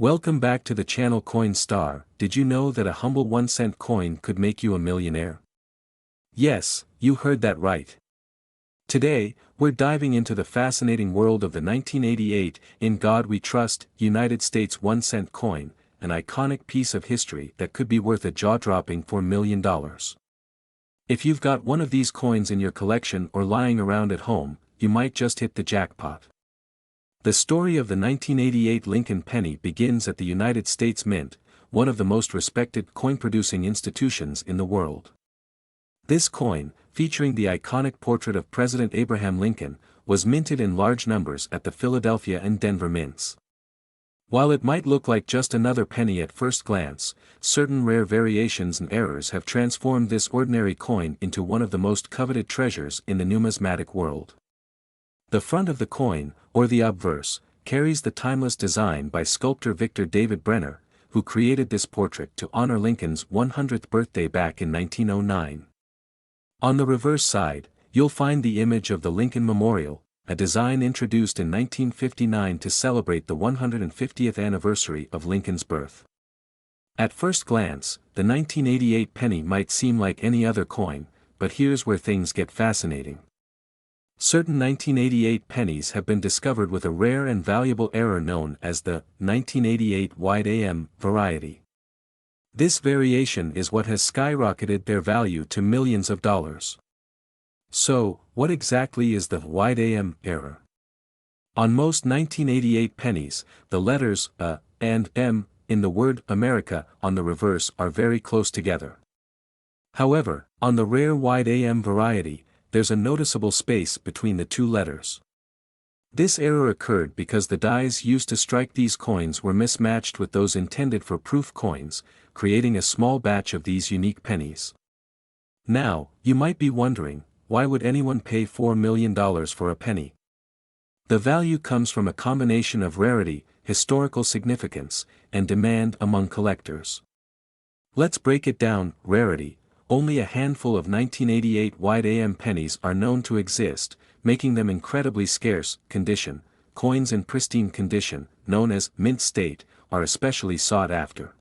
Welcome back to the channel Coin Star. Did you know that a humble 1-cent coin could make you a millionaire? Yes, you heard that right. Today, we're diving into the fascinating world of the 1988 "In God We Trust" United States 1-cent coin, an iconic piece of history that could be worth a jaw-dropping $4 million. If you've got one of these coins in your collection or lying around at home, you might just hit the jackpot. The story of the 1988 Lincoln penny begins at the United States Mint, one of the most respected coin-producing institutions in the world. This coin, featuring the iconic portrait of President Abraham Lincoln, was minted in large numbers at the Philadelphia and Denver mints. While it might look like just another penny at first glance, certain rare variations and errors have transformed this ordinary coin into one of the most coveted treasures in the numismatic world. The front of the coin, or the obverse, carries the timeless design by sculptor Victor David Brenner, who created this portrait to honor Lincoln's 100th birthday back in 1909. On the reverse side, you'll find the image of the Lincoln Memorial, a design introduced in 1959 to celebrate the 150th anniversary of Lincoln's birth. At first glance, the 1988 penny might seem like any other coin, but here's where things get fascinating. Certain 1988 pennies have been discovered with a rare and valuable error known as the 1988 wide AM variety. This variation is what has skyrocketed their value to millions of dollars. So, what exactly is the wide AM error? On most 1988 pennies, the letters A and M in the word America on the reverse are very close together. However, on the rare wide AM variety, there's a noticeable space between the two letters. This error occurred because the dies used to strike these coins were mismatched with those intended for proof coins, creating a small batch of these unique pennies. Now, you might be wondering, why would anyone pay $4 million for a penny? The value comes from a combination of rarity, historical significance, and demand among collectors. Let's break it down. Rarity. Only a handful of 1988 wide AM pennies are known to exist, making them incredibly scarce. Condition. Coins in pristine condition, known as mint state, are especially sought after.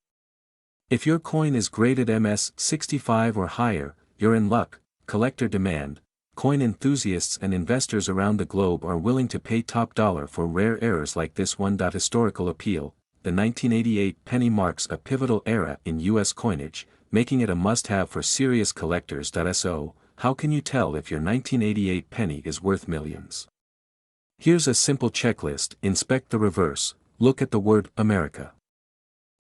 If your coin is graded MS-65 or higher, you're in luck. Collector demand. Coin enthusiasts and investors around the globe are willing to pay top dollar for rare errors like this one. Historical appeal. The 1988 penny marks a pivotal era in U.S. coinage, making it a must-have for serious collectors. So, how can you tell if your 1988 penny is worth millions? Here's a simple checklist. Inspect the reverse. Look at the word America.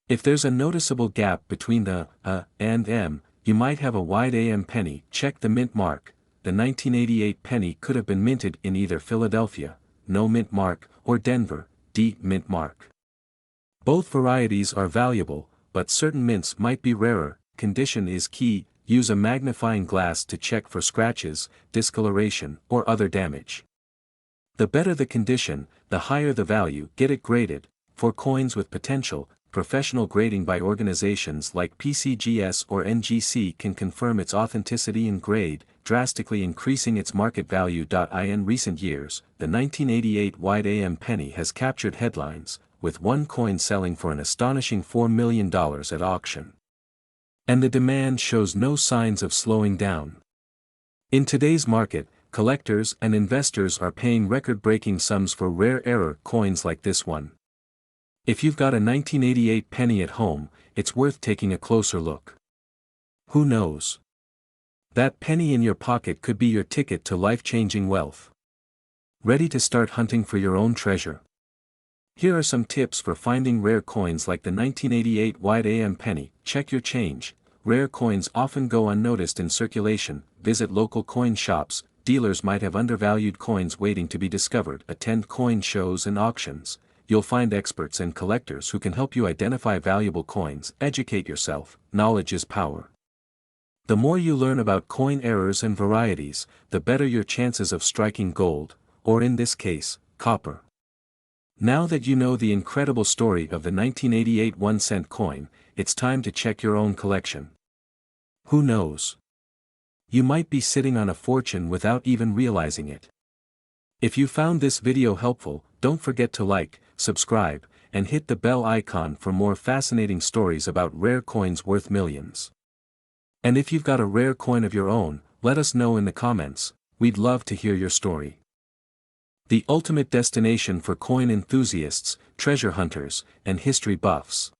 If there's a noticeable gap between the A and M, you might have a wide AM penny. Check the mint mark. The 1988 penny could have been minted in either Philadelphia, no mint mark, or Denver, D mint mark. Both varieties are valuable, but certain mints might be rarer. Condition is key. Use a magnifying glass to check for scratches, discoloration, or other damage. The better the condition, the higher the value. Get it graded. For coins with potential, professional grading by organizations like PCGS or NGC can confirm its authenticity and grade, drastically increasing its market value. In recent years, the 1988 wide AM penny has captured headlines, with one coin selling for an astonishing $4 million at auction. And the demand shows no signs of slowing down. In today's market, collectors and investors are paying record-breaking sums for rare error coins like this one. If you've got a 1988 penny at home, it's worth taking a closer look. Who knows? That penny in your pocket could be your ticket to life-changing wealth. Ready to start hunting for your own treasure? Here are some tips for finding rare coins like the 1988 wide AM penny. Check your change. Rare coins often go unnoticed in circulation. Visit local coin shops. Dealers might have undervalued coins waiting to be discovered. Attend coin shows and auctions. You'll find experts and collectors who can help you identify valuable coins. Educate yourself. Knowledge is power. The more you learn about coin errors and varieties, the better your chances of striking gold, or in this case, copper. Now that you know the incredible story of the 1988 1-cent coin, it's time to check your own collection. Who knows? You might be sitting on a fortune without even realizing it. If you found this video helpful, don't forget to like, subscribe, and hit the bell icon for more fascinating stories about rare coins worth millions. And if you've got a rare coin of your own, let us know in the comments, we'd love to hear your story. The ultimate destination for coin enthusiasts, treasure hunters, and history buffs.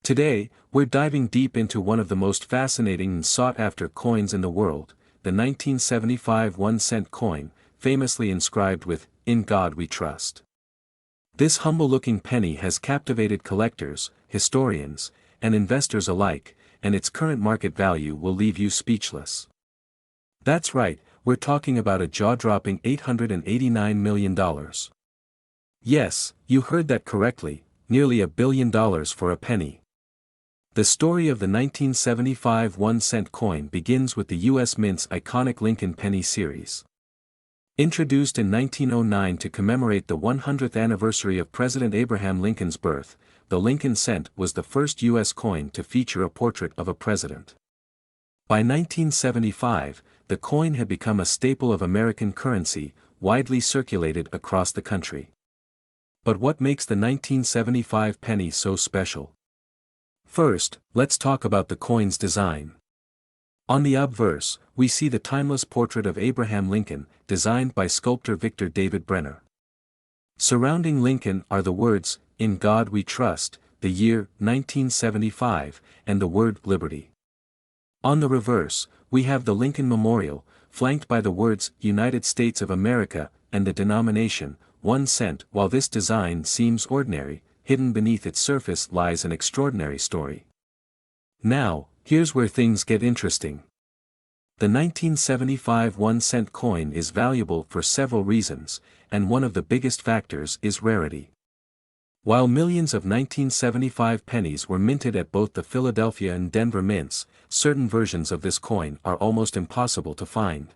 Today, we're diving deep into one of the most fascinating and sought-after coins in the world, the 1975 1-cent coin, famously inscribed with, "In God We Trust." This humble-looking penny has captivated collectors, historians, and investors alike, and its current market value will leave you speechless. That's right, we're talking about a jaw-dropping $889 million. Yes, you heard that correctly, nearly $1 billion for a penny. The story of the 1975 1-cent coin begins with the U.S. Mint's iconic Lincoln penny series. Introduced in 1909 to commemorate the 100th anniversary of President Abraham Lincoln's birth, the Lincoln cent was the first U.S. coin to feature a portrait of a president. By 1975, the coin had become a staple of American currency, widely circulated across the country. But what makes the 1975 penny so special? First, let's talk about the coin's design. On the obverse, we see the timeless portrait of Abraham Lincoln, designed by sculptor Victor David Brenner. Surrounding Lincoln are the words, "In God We Trust," the year 1975, and the word "Liberty." On the reverse, we have the Lincoln Memorial, flanked by the words "United States of America," and the denomination, 1 cent. While this design seems ordinary, hidden beneath its surface lies an extraordinary story. Now, here's where things get interesting. The 1975 1-cent coin is valuable for several reasons, and one of the biggest factors is rarity. While millions of 1975 pennies were minted at both the Philadelphia and Denver mints, certain versions of this coin are almost impossible to find.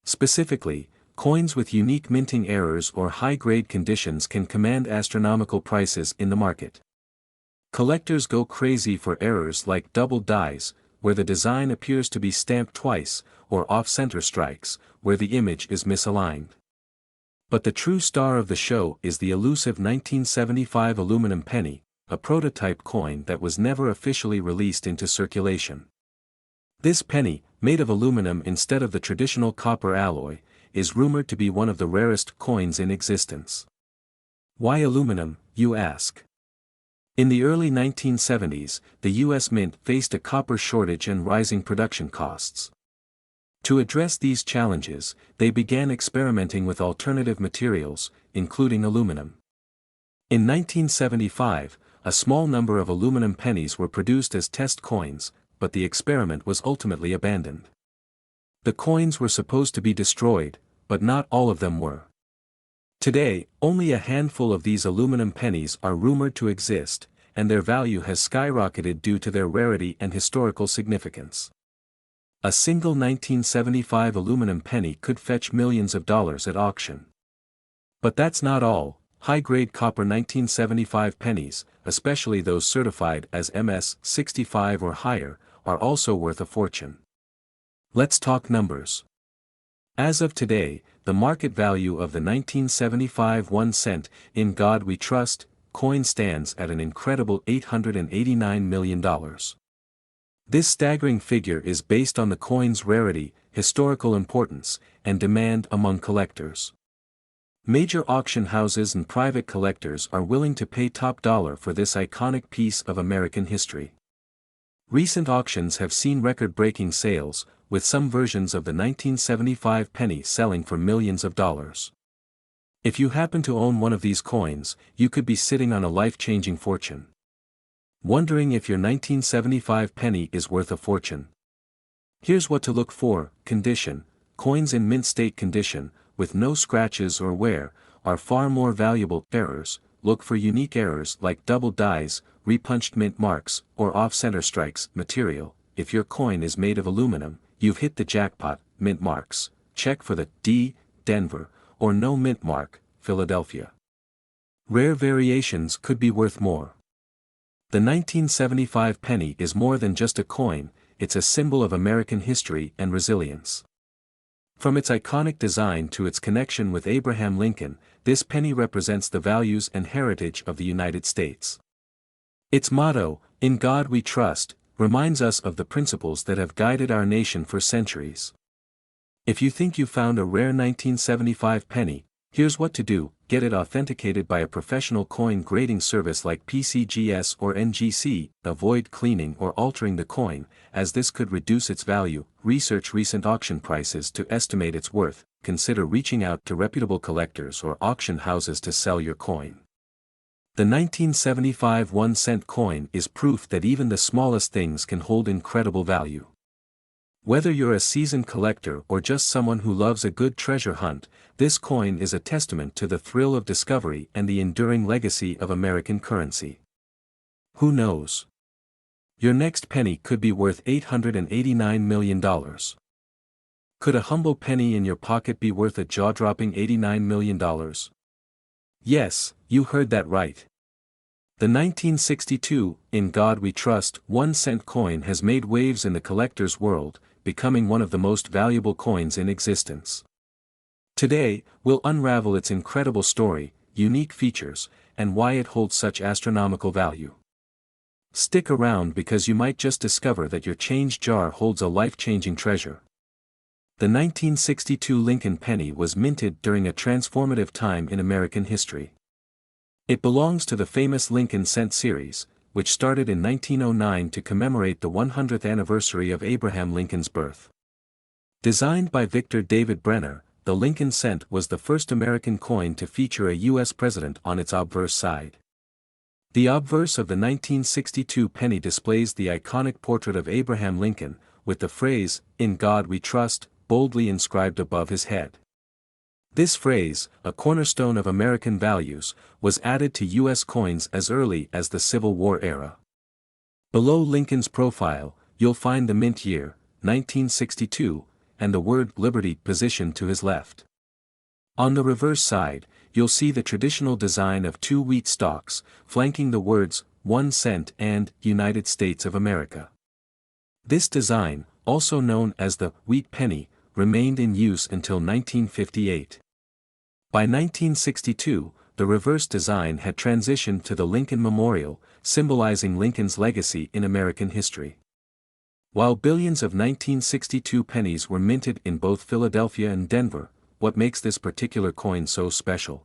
Specifically, coins with unique minting errors or high-grade conditions can command astronomical prices in the market. Collectors go crazy for errors like double dies, where the design appears to be stamped twice, or off-center strikes, where the image is misaligned. But the true star of the show is the elusive 1975 aluminum penny, a prototype coin that was never officially released into circulation. This penny, made of aluminum instead of the traditional copper alloy, is rumored to be one of the rarest coins in existence. Why aluminum, you ask? In the early 1970s, the U.S. Mint faced a copper shortage and rising production costs. To address these challenges, they began experimenting with alternative materials, including aluminum. In 1975, a small number of aluminum pennies were produced as test coins, but the experiment was ultimately abandoned. The coins were supposed to be destroyed, but not all of them were. Today, only a handful of these aluminum pennies are rumored to exist, and their value has skyrocketed due to their rarity and historical significance. A single 1975 aluminum penny could fetch millions of dollars at auction. But that's not all. High-grade copper 1975 pennies, especially those certified as MS-65 or higher, are also worth a fortune. Let's talk numbers. As of today, the market value of the 1975 1-cent, "In God We Trust," coin stands at an incredible $889 million. This staggering figure is based on the coin's rarity, historical importance, and demand among collectors. Major auction houses and private collectors are willing to pay top dollar for this iconic piece of American history. Recent auctions have seen record-breaking sales, with some versions of the 1975 penny selling for millions of dollars. If you happen to own one of these coins, you could be sitting on a life-changing fortune. Wondering if your 1975 penny is worth a fortune? Here's what to look for. Condition. Coins in mint state condition, with no scratches or wear, are far more valuable. Errors. Look for unique errors like double dies, repunched mint marks, or off-center strikes. Material. If your coin is made of aluminum, you've hit the jackpot. Mint marks. Check for the D, Denver, or no mint mark, Philadelphia. Rare variations could be worth more. The 1975 penny is more than just a coin, it's a symbol of American history and resilience. From its iconic design to its connection with Abraham Lincoln, this penny represents the values and heritage of the United States. Its motto, "In God We Trust," reminds us of the principles that have guided our nation for centuries. If you think you found a rare 1975 penny, here's what to do: get it authenticated by a professional coin grading service like PCGS or NGC, avoid cleaning or altering the coin, as this could reduce its value, research recent auction prices to estimate its worth, consider reaching out to reputable collectors or auction houses to sell your coin. The 1975 1-cent coin is proof that even the smallest things can hold incredible value. Whether you're a seasoned collector or just someone who loves a good treasure hunt, this coin is a testament to the thrill of discovery and the enduring legacy of American currency. Who knows? Your next penny could be worth $889 million. Could a humble penny in your pocket be worth a jaw-dropping $89 million? Yes, you heard that right. The 1962, "In God We Trust" 1-cent coin has made waves in the collector's world, becoming one of the most valuable coins in existence. Today, we'll unravel its incredible story, unique features, and why it holds such astronomical value. Stick around because you might just discover that your change jar holds a life-changing treasure. The 1962 Lincoln penny was minted during a transformative time in American history. It belongs to the famous Lincoln cent series, which started in 1909 to commemorate the 100th anniversary of Abraham Lincoln's birth. Designed by Victor David Brenner, the Lincoln cent was the first American coin to feature a U.S. president on its obverse side. The obverse of the 1962 penny displays the iconic portrait of Abraham Lincoln, with the phrase, "In God We Trust," boldly inscribed above his head. This phrase, a cornerstone of American values, was added to U.S. coins as early as the Civil War era. Below Lincoln's profile, you'll find the mint year, 1962, and the word "Liberty" positioned to his left. On the reverse side, you'll see the traditional design of two wheat stalks, flanking the words, "1 cent" and "United States of America." This design, also known as the "wheat penny," remained in use until 1958. By 1962, the reverse design had transitioned to the Lincoln Memorial, symbolizing Lincoln's legacy in American history. While billions of 1962 pennies were minted in both Philadelphia and Denver, what makes this particular coin so special?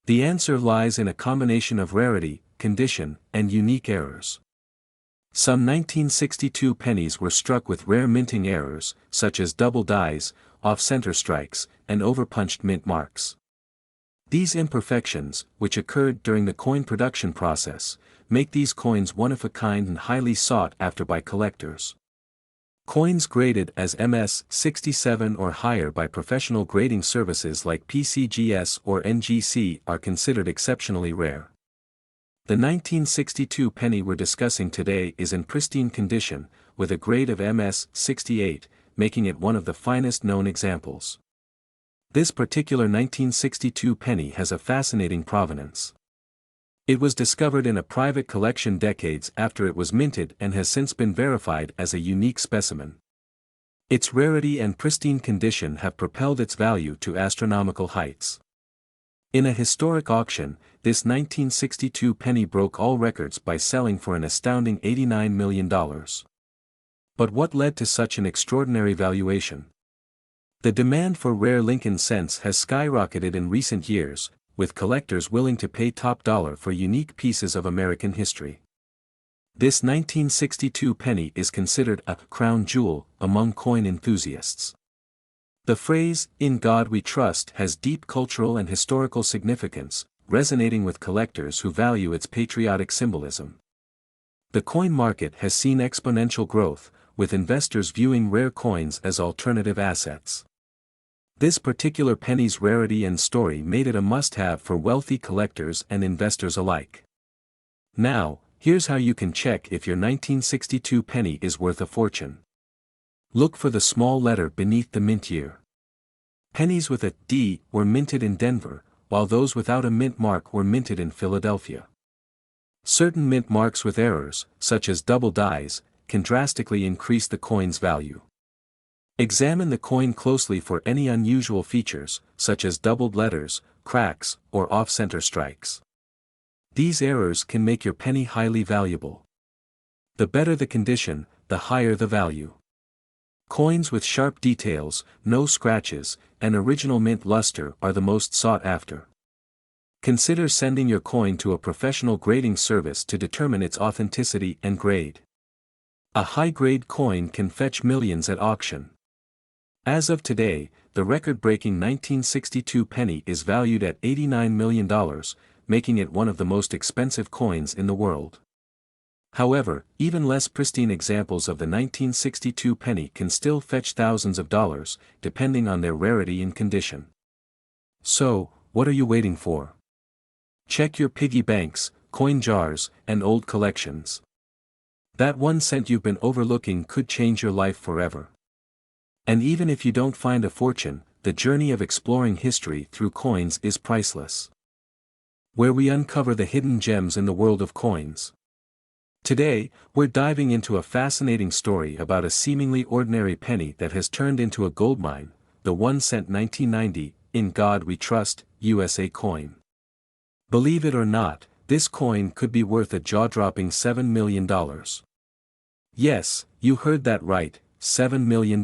The answer lies in a combination of rarity, condition, and unique errors. Some 1962 pennies were struck with rare minting errors, such as double dies, off-center strikes, and overpunched mint marks. These imperfections, which occurred during the coin production process, make these coins one of a kind and highly sought after by collectors. Coins graded as MS-67 or higher by professional grading services like PCGS or NGC are considered exceptionally rare. The 1962 penny we're discussing today is in pristine condition, with a grade of MS-68, making it one of the finest known examples. This particular 1962 penny has a fascinating provenance. It was discovered in a private collection decades after it was minted and has since been verified as a unique specimen. Its rarity and pristine condition have propelled its value to astronomical heights. In a historic auction, this 1962 penny broke all records by selling for an astounding $89 million. But what led to such an extraordinary valuation? The demand for rare Lincoln cents has skyrocketed in recent years, with collectors willing to pay top dollar for unique pieces of American history. This 1962 penny is considered a crown jewel among coin enthusiasts. The phrase, "In God We Trust," has deep cultural and historical significance, resonating with collectors who value its patriotic symbolism. The coin market has seen exponential growth, with investors viewing rare coins as alternative assets. This particular penny's rarity and story made it a must-have for wealthy collectors and investors alike. Now, here's how you can check if your 1962 penny is worth a fortune. Look for the small letter beneath the mint year. Pennies with a D were minted in Denver, while those without a mint mark were minted in Philadelphia. Certain mint marks with errors, such as double dies, can drastically increase the coin's value. Examine the coin closely for any unusual features, such as doubled letters, cracks, or off-center strikes. These errors can make your penny highly valuable. The better the condition, the higher the value. Coins with sharp details, no scratches, and original mint luster are the most sought after. Consider sending your coin to a professional grading service to determine its authenticity and grade. A high-grade coin can fetch millions at auction. As of today, the record-breaking 1962 penny is valued at $89 million, making it one of the most expensive coins in the world. However, even less pristine examples of the 1962 penny can still fetch thousands of dollars, depending on their rarity and condition. So, what are you waiting for? Check your piggy banks, coin jars, and old collections. That 1 cent you've been overlooking could change your life forever. And even if you don't find a fortune, the journey of exploring history through coins is priceless. Where we uncover the hidden gems in the world of coins. Today, we're diving into a fascinating story about a seemingly ordinary penny that has turned into a goldmine, the 1 cent 1990, "In God We Trust," USA coin. Believe it or not, this coin could be worth a jaw-dropping $7 million. Yes, you heard that right, $7 million.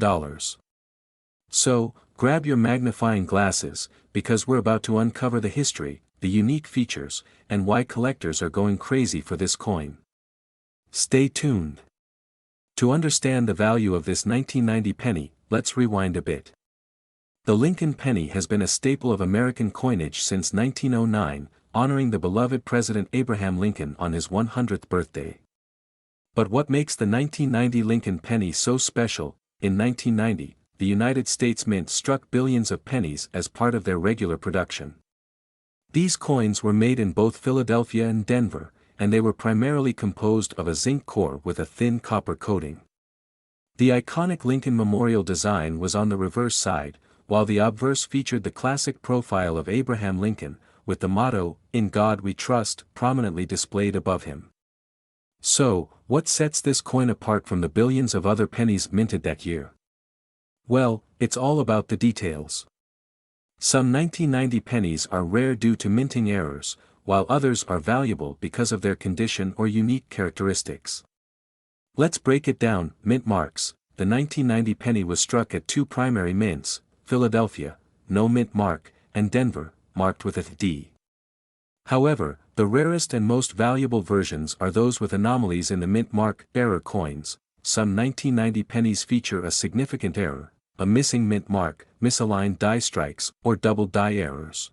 So, grab your magnifying glasses, because we're about to uncover the history, the unique features, and why collectors are going crazy for this coin. Stay tuned. To understand the value of this 1990 penny, let's rewind a bit. The Lincoln penny has been a staple of American coinage since 1909, honoring the beloved President Abraham Lincoln on his 100th birthday. But what makes the 1990 Lincoln penny so special? In 1990, the United States Mint struck billions of pennies as part of their regular production. These coins were made in both Philadelphia and Denver, and they were primarily composed of a zinc core with a thin copper coating. The iconic Lincoln Memorial design was on the reverse side, while the obverse featured the classic profile of Abraham Lincoln, with the motto, "In God We Trust," prominently displayed above him. So, what sets this coin apart from the billions of other pennies minted that year? Well, it's all about the details. Some 1990 pennies are rare due to minting errors, while others are valuable because of their condition or unique characteristics. Let's break it down. Mint marks. The 1990 penny was struck at 2 primary mints, Philadelphia, no mint mark, and Denver, marked with a D. However, the rarest and most valuable versions are those with anomalies in the mint mark error coins. Some 1990 pennies feature a significant error, a missing mint mark, misaligned die strikes, or double die errors.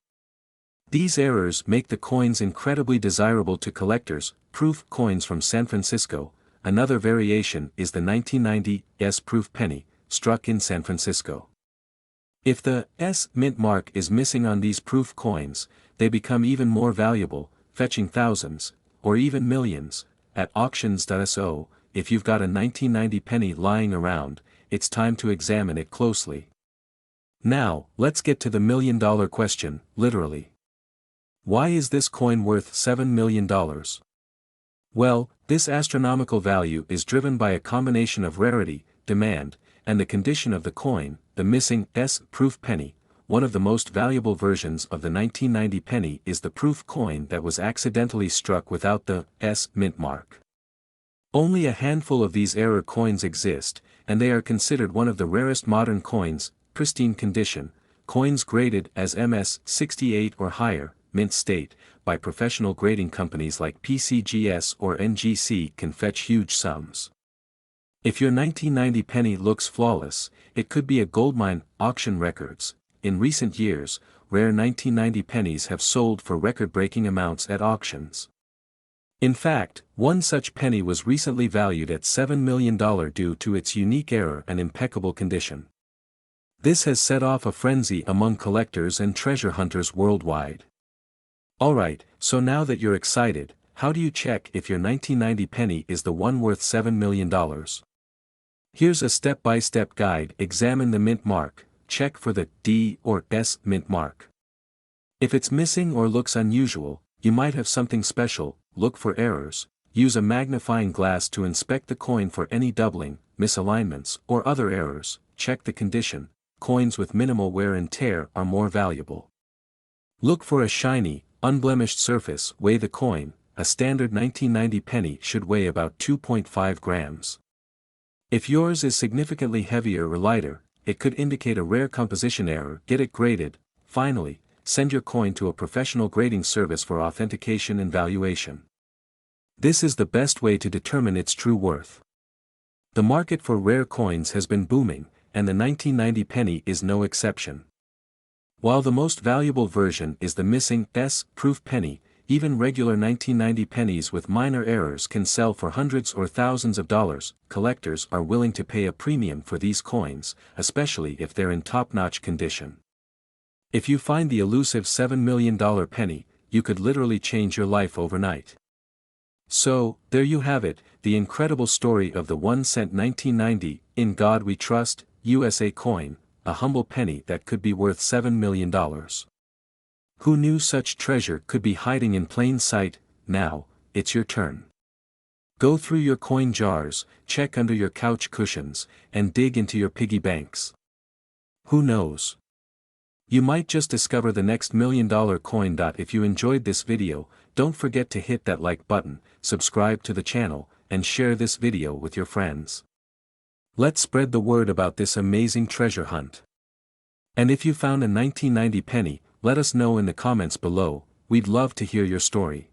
These errors make the coins incredibly desirable to collectors. Proof coins from San Francisco. Another variation is the 1990 S-proof penny, struck in San Francisco. If the S mint mark is missing on these proof coins, they become even more valuable, fetching thousands, or even millions, at auctions.so. If you've got a 1990 penny lying around, it's time to examine it closely. Now, let's get to the million-dollar question, literally. Why is this coin worth $7 million? Well, this astronomical value is driven by a combination of rarity, demand, and the condition of the coin. The missing S-proof penny, one of the most valuable versions of the 1990 penny, is the proof coin that was accidentally struck without the S mint mark. Only a handful of these error coins exist, and they are considered one of the rarest modern coins. Pristine condition, coins graded as MS-68 or higher, mint state, by professional grading companies like PCGS or NGC can fetch huge sums. If your 1990 penny looks flawless, it could be a goldmine. Auction records. In recent years, rare 1990 pennies have sold for record-breaking amounts at auctions. In fact, one such penny was recently valued at $7 million due to its unique error and impeccable condition. This has set off a frenzy among collectors and treasure hunters worldwide. Alright, so now that you're excited, how do you check if your 1990 penny is the one worth $7 million? Here's a step-by-step guide. Examine the mint mark. Check for the D or S mint mark. If it's missing or looks unusual, you might have something special. Look for errors. Use a magnifying glass to inspect the coin for any doubling, misalignments, or other errors. check the condition. Coins with minimal wear and tear are more valuable. Look for a shiny, unblemished surface. Weigh the coin. A standard 1990 penny should weigh about 2.5 grams. If yours is significantly heavier or lighter, it could indicate a rare composition error. Get it graded. Finally, send your coin to a professional grading service for authentication and valuation. This is the best way to determine its true worth. The market for rare coins has been booming, and the 1990 penny is no exception. While the most valuable version is the missing S-proof penny, even regular 1990 pennies with minor errors can sell for hundreds or thousands of dollars. Collectors are willing to pay a premium for these coins, especially if they're in top-notch condition. If you find the elusive $7 million penny, you could literally change your life overnight. So, there you have it, the incredible story of the 1-cent 1990, In God We Trust, USA coin, a humble penny that could be worth $7 million. Who knew such treasure could be hiding in plain sight? Now, it's your turn. Go through your coin jars, check under your couch cushions, and dig into your piggy banks. Who knows? You might just discover the next $1 million coin. If you enjoyed this video, don't forget to hit that like button, subscribe to the channel, and share this video with your friends. Let's spread the word about this amazing treasure hunt. And if you found a 1990 penny, let us know in the comments below. We'd love to hear your story.